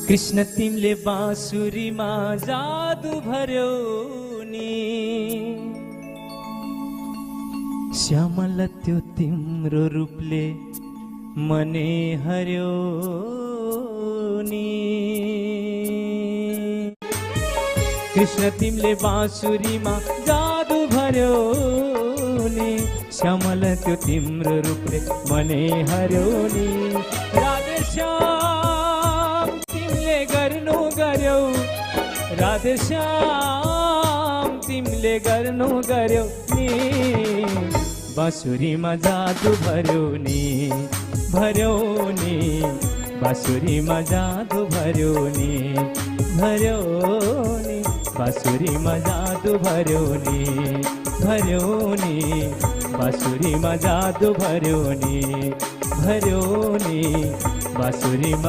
कृष्ण तिमीले बाँसुरीमा जादु भर्यो नि, श्यामल त्यो तिम्रो रूपले मनै हर्यो नि। कृष्ण तिमीले बाँसुरीमा जादु भर्यो नि, श्यामल त्यो तिम्रो रूपले मनै हर्यो नि। राधे श्याम तिमीले गर्नु गर्यौ, राधे श्याम तिमीले गर्नु गर्यौ नि, बाँसुरीमा जादु भर्यो नि, भर्यो नि, बाँसुरीमा जादु भर्यो नि, भर्यो नि, बाँसुरीमा जादु भर्यो नि, भर्यो नि, बाँसुरीमा जादु भर्यो नि, भर्यो नि, बाँसुरीमा